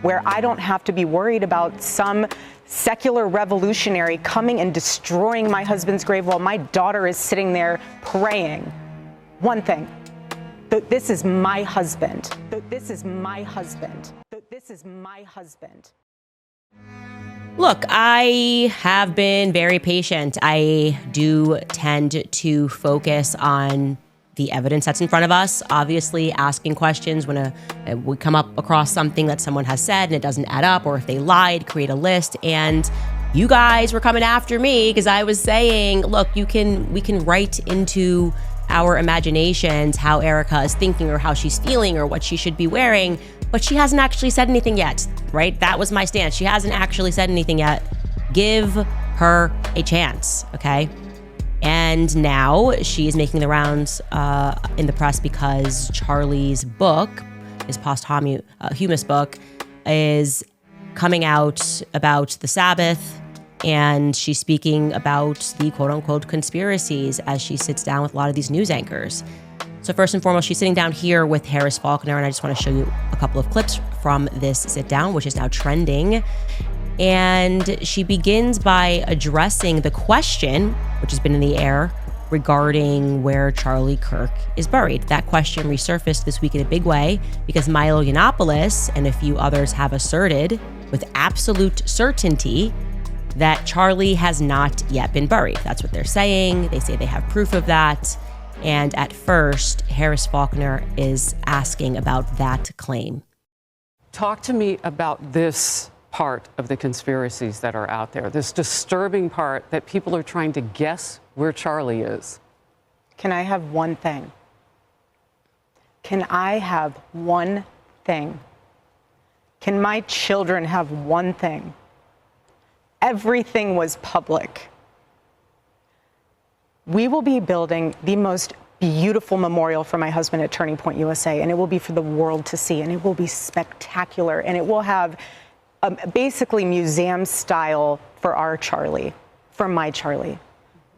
where I don't have to be worried about some secular revolutionary coming and destroying my husband's grave while my daughter is sitting there praying. One thing, that this is my husband. That this is my husband. That this is my husband. Look, I have been very patient. I do tend to focus on the evidence that's in front of us, obviously asking questions when we come up across something that someone has said and it doesn't add up, or if they lied, create a list. And you guys were coming after me because I was saying, look, we can write into our imaginations how Erika is thinking or how she's feeling or what she should be wearing, but she hasn't actually said anything yet, right? That was my stance. She hasn't actually said anything yet. Give her a chance, okay? And now she is making the rounds in the press because Charlie's book, his posthumous book, is coming out about the Sabbath, and she's speaking about the quote-unquote conspiracies as she sits down with a lot of these news anchors. So first and foremost, she's sitting down here with Harris Faulkner, and I just want to show you a couple of clips from this sit-down, which is now trending. And she begins by addressing the question, which has been in the air, regarding where Charlie Kirk is buried. That question resurfaced this week in a big way because Milo Yiannopoulos and a few others have asserted with absolute certainty that Charlie has not yet been buried. That's what they're saying. They say they have proof of that. And at first, Harris Faulkner is asking about that claim. Talk to me about this part of the conspiracies that are out there, this disturbing part that people are trying to guess where Charlie is. Can I have one thing? Can I have one thing? Can my children have one thing? Everything was public. We will be building the most beautiful memorial for my husband at Turning Point USA, and it will be for the world to see, and it will be spectacular, and it will have basically museum style for our Charlie, for my Charlie.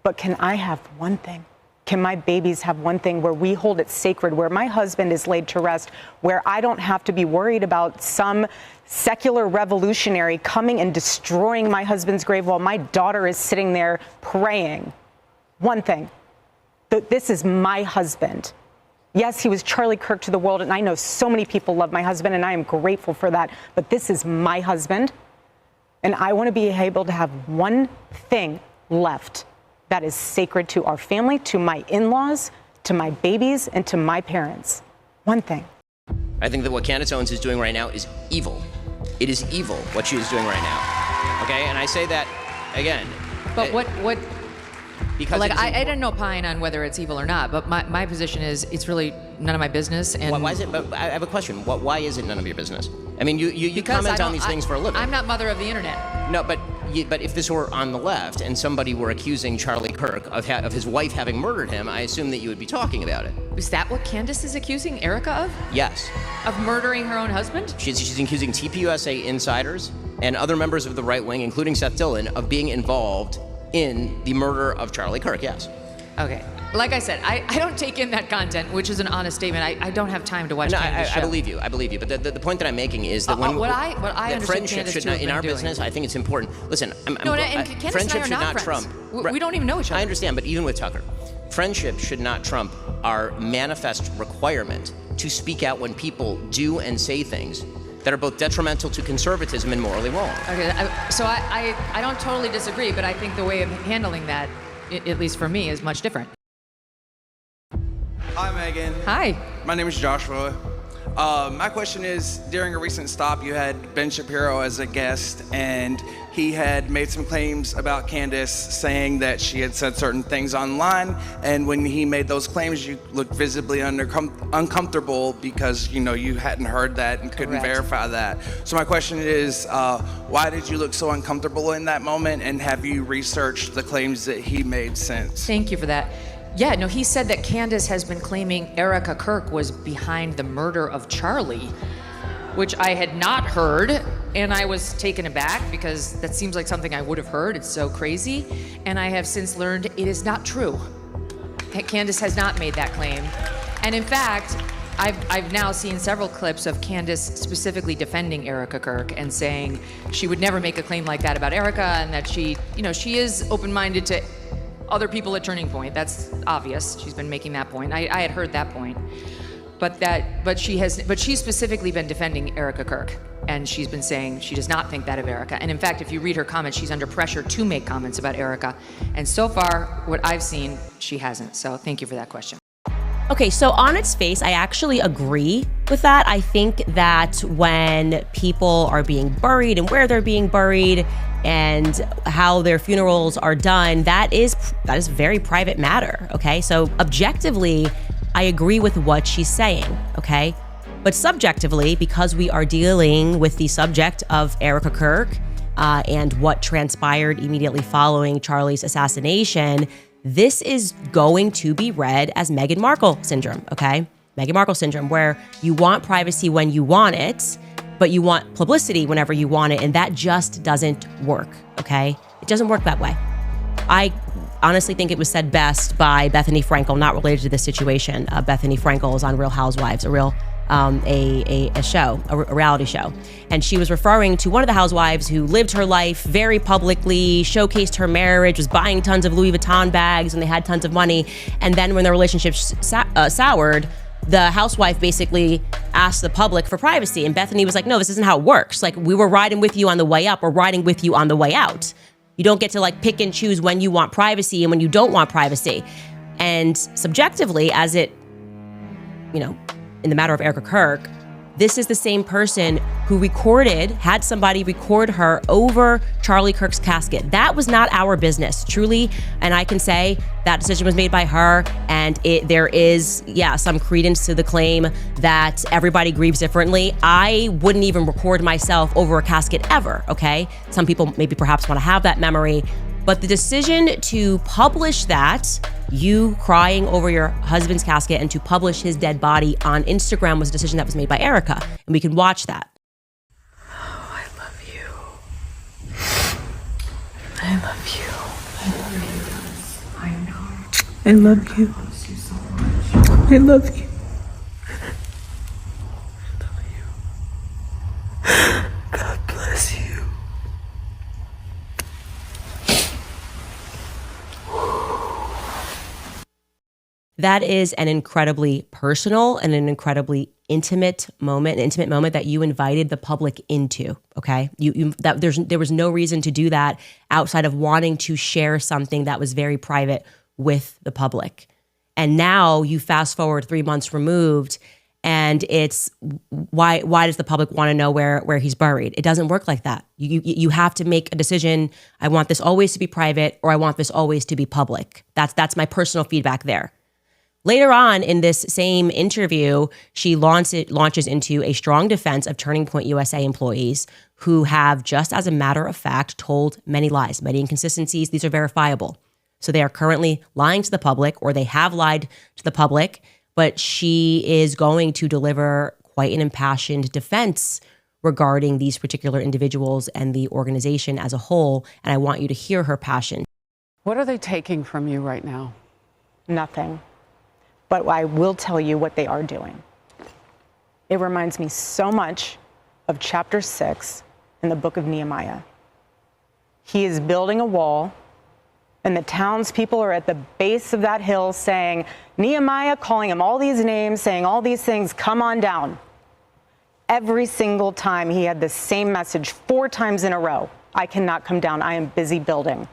But can I have one thing? Can my babies have one thing where we hold it sacred, where my husband is laid to rest, where I don't have to be worried about some secular revolutionary coming and destroying my husband's grave while my daughter is sitting there praying? One thing, that this is my husband. Yes, he was Charlie Kirk to the world, and I know so many people love my husband, and I am grateful for that, but this is my husband, and I want to be able to have one thing left that is sacred to our family, to my in-laws, to my babies, and to my parents. One thing. I think that what Candace Owens is doing right now is evil. It is evil what she is doing right now. Okay, and I say that again. But what? Because like I don't opine on whether it's evil or not, but my position is it's really none of my business. And why is it? But I have a question. Why is it none of your business? I mean, you comment on these things for a living. I'm not mother of the internet. No, but if this were on the left and somebody were accusing Charlie Kirk of his wife having murdered him, I assume that you would be talking about it. Is that what Candace is accusing Erika of? Yes. Of murdering her own husband? She's accusing TPUSA insiders and other members of the right wing, including Seth Dillon, of being involved in the murder of Charlie Kirk, yes. Okay. Like I said, I don't take in that content, which is an honest statement. I don't have time to watch Candace's show. I believe you. But the point that I'm making is that when what I understand friendship Candace should to not, have in been our doing. business, I think it's important. Listen, and Candace friendship and I are should not friends. trump. We don't even know each other. I understand, but even with Tucker, friendship should not trump our manifest requirement to speak out when people do and say things that are both detrimental to conservatism and morally wrong. Okay, so I don't totally disagree, but I think the way of handling that, at least for me, is much different. Hi, Megan. Hi. My name is Joshua. My question is, during a recent stop, you had Ben Shapiro as a guest, and he had made some claims about Candace, saying that she had said certain things online, and when he made those claims, you looked visibly uncomfortable because, you hadn't heard that and couldn't verify that. So my question is, why did you look so uncomfortable in that moment, and have you researched the claims that he made since? Thank you for that. Yeah, no, he said that Candace has been claiming Erika Kirk was behind the murder of Charlie, which I had not heard, and I was taken aback because that seems like something I would have heard. It's so crazy. And I have since learned it is not true. Candace has not made that claim. And in fact, I've now seen several clips of Candace specifically defending Erika Kirk and saying she would never make a claim like that about Erika, and that she is open-minded to other people at Turning Point. That's obvious. She's been making that point. I had heard that point. But she's specifically been defending Erika Kirk, and she's been saying she does not think that of Erika. And in fact, if you read her comments, she's under pressure to make comments about Erika. And so far, what I've seen, she hasn't. So thank you for that question. Okay, so on its face, I actually agree with that. I think that when people are being buried and where they're being buried and how their funerals are done, that is a very private matter, okay? So objectively, I agree with what she's saying, okay? But subjectively, because we are dealing with the subject of Erika Kirk and what transpired immediately following Charlie's assassination, this is going to be read as Meghan Markle syndrome, okay? Meghan Markle syndrome, where you want privacy when you want it, but you want publicity whenever you want it, and that just doesn't work, okay? It doesn't work that way. I honestly think it was said best by Bethany Frankel, not related to this situation. Bethany Frankel is on Real Housewives, a reality show. And she was referring to one of the housewives who lived her life very publicly, showcased her marriage, was buying tons of Louis Vuitton bags when they had tons of money. And then when their relationship soured, the housewife basically asked the public for privacy. And Bethany was like, no, this isn't how it works. Like, we were riding with you on the way up, we're riding with you on the way out. You don't get to like pick and choose when you want privacy and when you don't want privacy. And subjectively, as it, in the matter of Erika Kirk, this is the same person who had somebody record her over Charlie Kirk's casket. That was not our business, truly. And I can say that decision was made by her, and there is, some credence to the claim that everybody grieves differently. I wouldn't even record myself over a casket ever, okay? Some people maybe perhaps want to have that memory, but the decision to publish that, you crying over your husband's casket, and to publish his dead body on Instagram was a decision that was made by Erika, and we can watch that. Oh, I love you. I love you. I love you. I know. I love you. I love you so much. I love you. I love you. God bless you. That is an incredibly personal and an incredibly intimate moment that you invited the public into, okay? There was no reason to do that outside of wanting to share something that was very private with the public. And now you fast forward 3 months removed, and it's why does the public want to know where he's buried? It doesn't work like that. You have to make a decision. I want this always to be private, or I want this always to be public. That's my personal feedback there. Later on in this same interview, she launches into a strong defense of Turning Point USA employees who have, just as a matter of fact, told many lies, many inconsistencies. These are verifiable. So they are currently lying to the public, or they have lied to the public, but she is going to deliver quite an impassioned defense regarding these particular individuals and the organization as a whole, and I want you to hear her passion. What are they taking from you right now? Nothing. But I will tell you what they are doing. It reminds me so much of chapter 6 in the book of Nehemiah. He is building a wall, and the townspeople are at the base of that hill saying, Nehemiah, calling him all these names, saying all these things, come on down. Every single time he had the same message 4 times in a row. I cannot come down. I am busy building.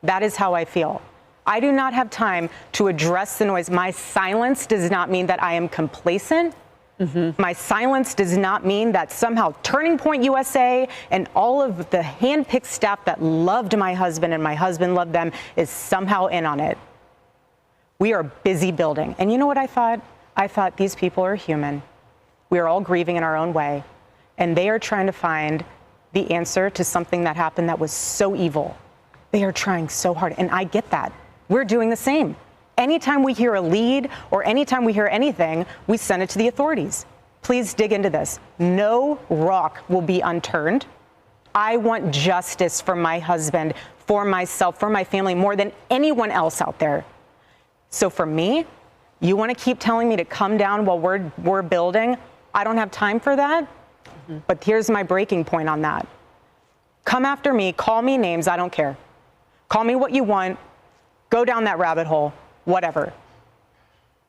That is how I feel. I do not have time to address the noise. My silence does not mean that I am complacent. My silence does not mean that somehow Turning Point USA and all of the handpicked staff that loved my husband and my husband loved them is somehow in on it. We are busy building. And you know what I thought? I thought these people are human. We are all grieving in our own way. And they are trying to find the answer to something that happened that was so evil. They are trying so hard. And I get that. We're doing the same. Anytime we hear a lead or anytime we hear anything, we send it to the authorities. Please dig into this. No rock will be unturned. I want justice for my husband, for myself, for my family, more than anyone else out there. So for me, You want to keep telling me to come down while we're building? I don't have time for that. But here's my breaking point on that. Come after me, call me names, I don't care. Call me what you want, go down that rabbit hole, whatever.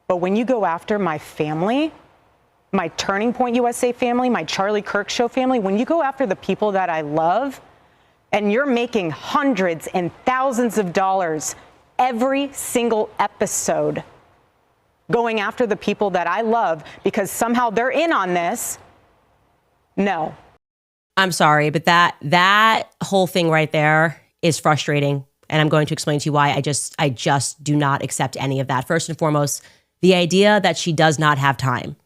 But when you go after my family, my Turning Point USA family, my Charlie Kirk Show family, when you go after the people that I love, and you're making hundreds and thousands of dollars every single episode, going after the people that I love because somehow they're in on this, no. I'm sorry, but that whole thing right there is frustrating. And I'm going to explain to you why I just do not accept any of that. First and foremost, the idea that she does not have time.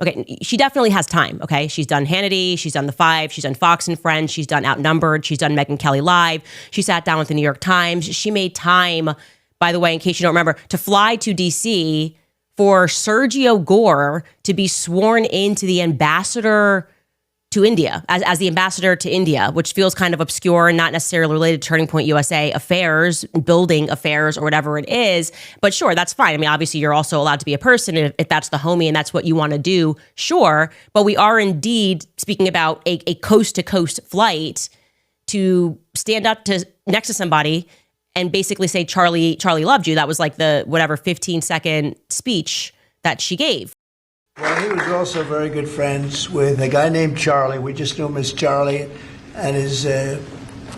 Okay, she definitely has time, okay? She's done Hannity, she's done The Five, she's done Fox and Friends, she's done Outnumbered, she's done Megyn Kelly Live, she sat down with the New York Times. She made time, by the way, in case you don't remember, to fly to DC for Sergio Gore to be sworn into the ambassador to India, as the ambassador to India, which feels kind of obscure and not necessarily related to Turning Point USA affairs, building affairs, or whatever it is. But sure, that's fine. I mean, obviously, you're also allowed to be a person if that's the homie and that's what you want to do, sure. But we are indeed speaking about a coast-to-coast flight to stand up next to somebody and basically say, Charlie loved you. That was like the, 15-second speech that she gave. Well, he was also very good friends with a guy named Charlie. We just knew him as Charlie. And his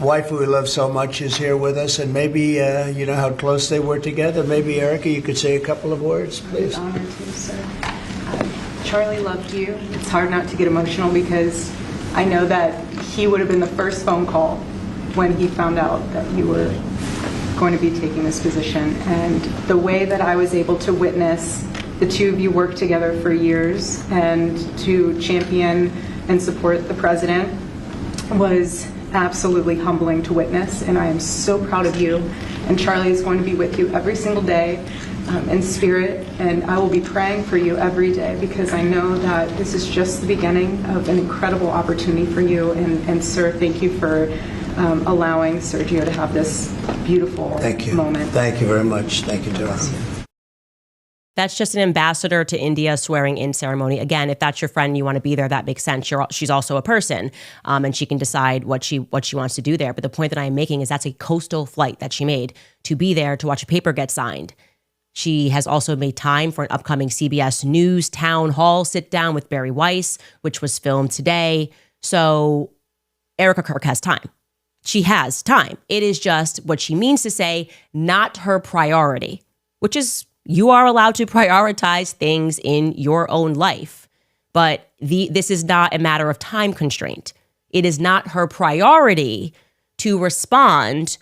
wife, who we love so much, is here with us. And maybe, you know how close they were together. Maybe, Erika, you could say a couple of words, please. I'm honored to, sir. Charlie loved you. It's hard not to get emotional because I know that he would have been the first phone call when he found out that you were going to be taking this position. And the way that I was able to witness the two of you work together for years and to champion and support the president was absolutely humbling to witness, and I am so proud of you. And Charlie is going to be with you every single day in spirit, and I will be praying for you every day because I know that this is just the beginning of an incredible opportunity for you. And sir, thank you for allowing Sergio to have this beautiful moment. Thank you very much. Thank you, Charlie. That's just an ambassador to India swearing in ceremony. Again, if that's your friend and you want to be there, that makes sense. She's also a person, and she can decide what she wants to do there. But the point that I am making is that's a coastal flight that she made to be there to watch a paper get signed. She has also made time for an upcoming CBS News town hall sit down with Barry Weiss, which was filmed today. So Erika Kirk has time. She has time. It is just what she means to say, not her priority, which is you are allowed to prioritize things in your own life. But this is not a matter of time constraint. It is not her priority to respond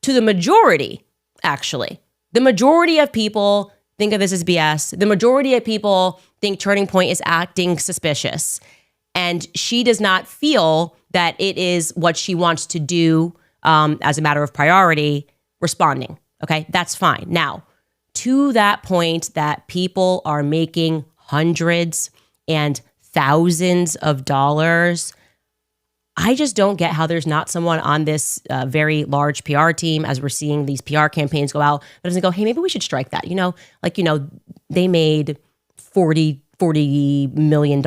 to the majority, actually. The majority of people think of this as BS. The majority of people think Turning Point is acting suspicious. And she does not feel that it is what she wants to do as a matter of priority, responding. Okay, that's fine. Now, to that point that people are making hundreds and thousands of dollars, I just don't get how there's not someone on this very large PR team, as we're seeing these PR campaigns go out, that doesn't go, hey, maybe we should strike that. They made $40 million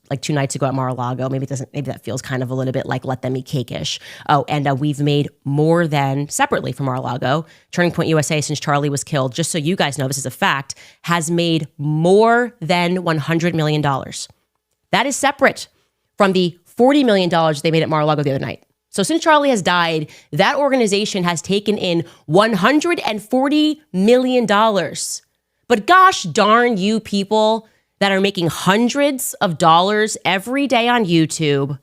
like 2 nights ago at Mar-a-Lago. Maybe that feels kind of a little bit like let them eat cake-ish. Oh, and we've made more than, separately from Mar-a-Lago, Turning Point USA, since Charlie was killed, just so you guys know, this is a fact, has made more than $100 million. That is separate from the $40 million they made at Mar-a-Lago the other night. So since Charlie has died, that organization has taken in $140 million. But gosh darn you people that are making hundreds of dollars every day on YouTube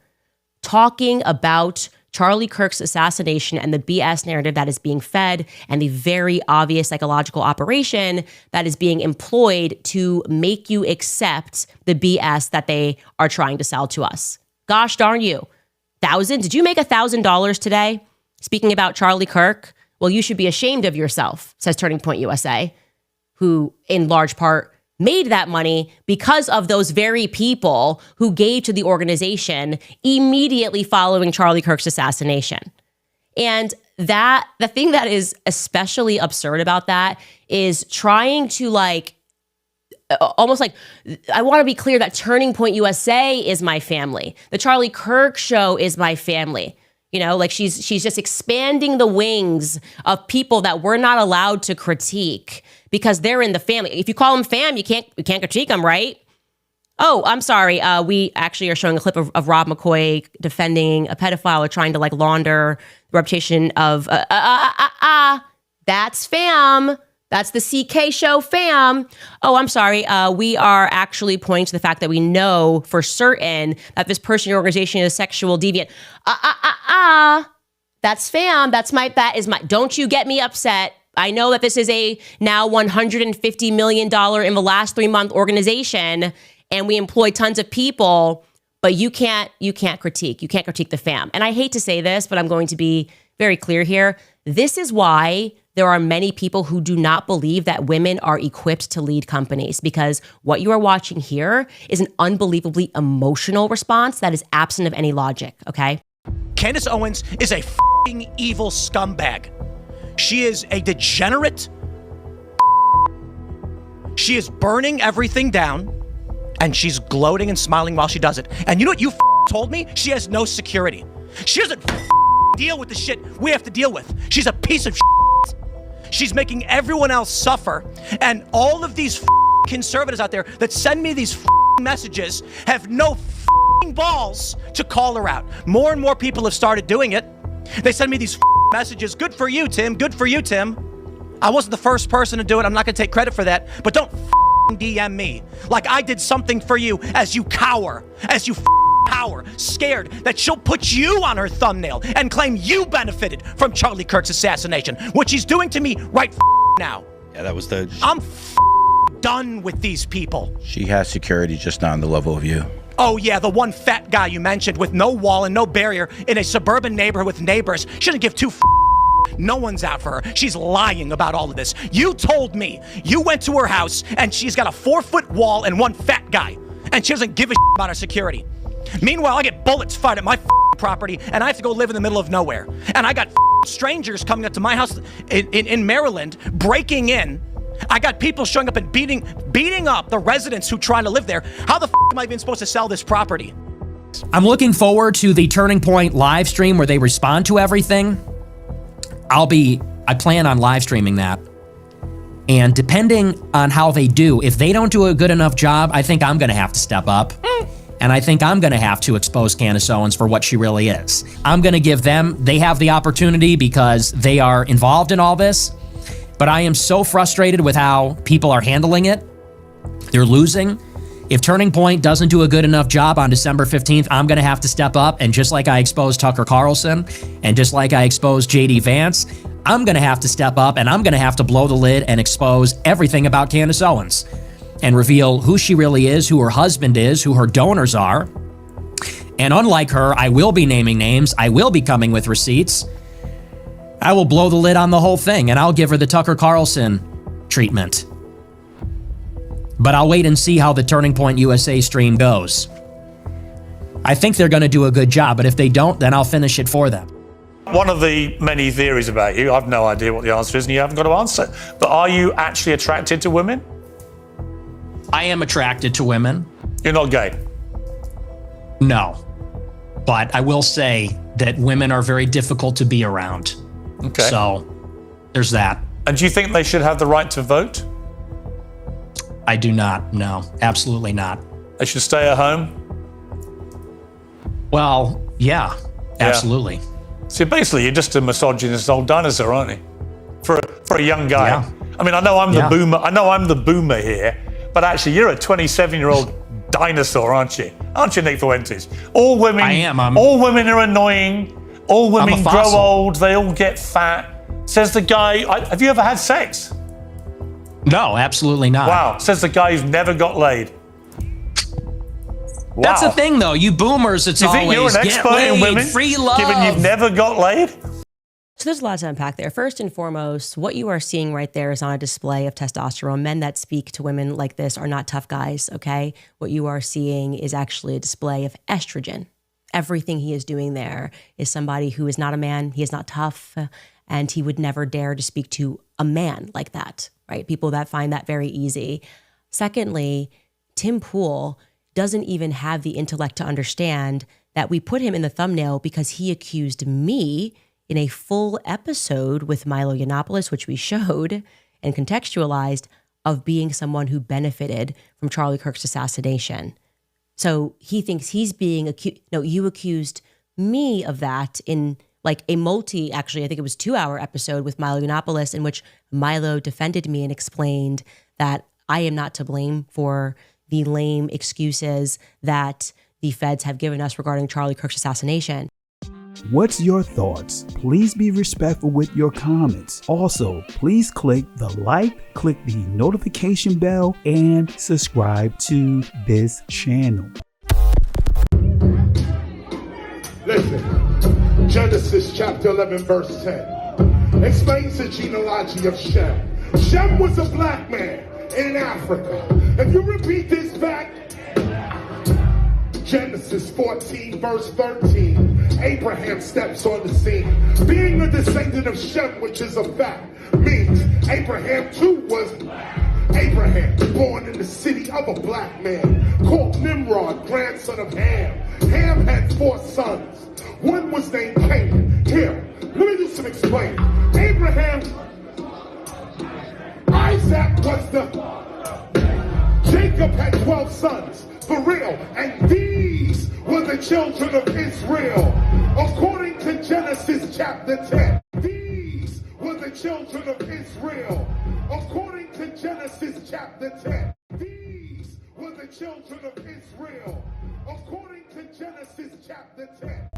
talking about Charlie Kirk's assassination and the BS narrative that is being fed and the very obvious psychological operation that is being employed to make you accept the BS that they are trying to sell to us. Gosh darn you. Did you make $1,000 today? Speaking about Charlie Kirk, well, you should be ashamed of yourself, says Turning Point USA, who in large part made that money because of those very people who gave to the organization immediately following Charlie Kirk's assassination. And the thing that is especially absurd about that is trying to almost like, I want to be clear that Turning Point USA is my family. The Charlie Kirk show is my family. You know, like she's just expanding the wings of people that we're not allowed to critique because they're in the family. If you call them fam, you can't critique them, right? Oh, I'm sorry. We actually are showing a clip of Rob McCoy defending a pedophile or trying to like launder the reputation of that's fam. That's the CK show fam. Oh, I'm sorry. We are actually pointing to the fact that we know for certain that this person or organization is sexual deviant. That's fam. That is my, don't you get me upset. I know that this is a now $150 million in the last 3-month organization and we employ tons of people, but you can't critique. You can't critique the fam. And I hate to say this, but I'm going to be very clear here. This is why there are many people who do not believe that women are equipped to lead companies, because what you are watching here is an unbelievably emotional response that is absent of any logic, okay? Candace Owens is a f***ing evil scumbag. She is a degenerate. She is burning everything down, and she's gloating and smiling while she does it. And you know what you told me? She has no security. She doesn't deal with the shit we have to deal with. She's a piece of shit. She's making everyone else suffer. And all of these conservatives out there that send me these messages have no balls to call her out. More and more people have started doing it. They send me these messages. Good for you, Tim. Good for you, Tim. I wasn't the first person to do it. I'm not going to take credit for that. But don't DM me like I did something for you as you cower, as you power, scared that she'll put you on her thumbnail and claim you benefited from Charlie Kirk's assassination, which he's doing to me right now. Yeah, that was the... I'm done with these people. She has security, just not on the level of you. Oh yeah, the one fat guy you mentioned with no wall and no barrier in a suburban neighborhood with neighbors. She doesn't give two no one's out for her. She's lying about all of this. You told me you went to her house and she's got a 4-foot wall and one fat guy, and she doesn't give a about her security. Meanwhile, I get bullets fired at my property and I have to go live in the middle of nowhere. And I got strangers coming up to my house in Maryland, breaking in. I got people showing up and beating up the residents who trying to live there. How the am I even supposed to sell this property? I'm looking forward to the Turning Point live stream where they respond to everything. I plan on live streaming that. And depending on how they do, if they don't do a good enough job, I think I'm going to have to step up. And I think I'm going to have to expose Candace Owens for what she really is. I'm going to give them, they have the opportunity because they are involved in all this. But I am so frustrated with how people are handling it. They're losing. If Turning Point doesn't do a good enough job on December 15th, I'm going to have to step up. And just like I exposed Tucker Carlson, and just like I exposed JD Vance, I'm going to have to step up and I'm going to have to blow the lid and expose everything about Candace Owens and reveal who she really is, who her husband is, who her donors are. And unlike her, I will be naming names. I will be coming with receipts. I will blow the lid on the whole thing, and I'll give her the Tucker Carlson treatment. But I'll wait and see how the Turning Point USA stream goes. I think they're going to do a good job, but if they don't, then I'll finish it for them. One of the many theories about you, I've no idea what the answer is, and you haven't got to answer, but are you actually attracted to women? I am attracted to women. You're not gay? No. But I will say that women are very difficult to be around. Okay. So there's that. And do you think they should have the right to vote? I do not. No, absolutely not. They should stay at home? Well, yeah, absolutely. So basically, you're just a misogynist old dinosaur, aren't you? For a young guy. Yeah. I mean, I know I'm the boomer. I know I'm the boomer here, but actually, you're a 27-year-old dinosaur, aren't you? Aren't you, Nick Fuentes? All women. I am. All women are annoying. All women grow fossil. old. They all get fat. Says the guy. Have you ever had sex? No, absolutely not. Wow. Says the guy who's never got laid. Wow. That's the thing, though. You boomers, it's you think always you're an get expert laid, in women, free love. given you've never got laid? So there's a lot to unpack there. First and foremost, what you are seeing right there is on a display of testosterone. Men that speak to women like this are not tough guys, okay? What you are seeing is actually a display of estrogen. Everything he is doing there is somebody who is not a man, he is not tough, and he would never dare to speak to a man like that, right? People that find that very easy. Secondly, Tim Pool doesn't even have the intellect to understand that we put him in the thumbnail because he accused me in a full episode with Milo Yiannopoulos, which we showed and contextualized, of being someone who benefited from Charlie Kirk's assassination. So he thinks he's being accused. No, you accused me of that in like a actually, I think it was 2-hour episode with Milo Yiannopoulos, in which Milo defended me and explained that I am not to blame for the lame excuses that the feds have given us regarding Charlie Kirk's assassination. What's your thoughts? Please be respectful with your comments. Also, please click the like, click the notification bell, and subscribe to this channel. Listen, Genesis chapter 11 verse 10 explains the genealogy of Shem. Shem was a black man in Africa. If you repeat this back, Genesis 14 verse 13, Abraham steps on the scene. Being a descendant of Shem, which is a fact, means Abraham too was Abraham, born in the city of a black man called Nimrod, grandson of Ham. Ham had 4 sons. One was named Canaan. Here, let me do some explaining. Abraham, Isaac was Jacob had 12 sons, for real, and these were the children of Israel. According to Genesis chapter 10, these were the children of Israel. According to Genesis chapter 10, these were the children of Israel. According to Genesis chapter 10.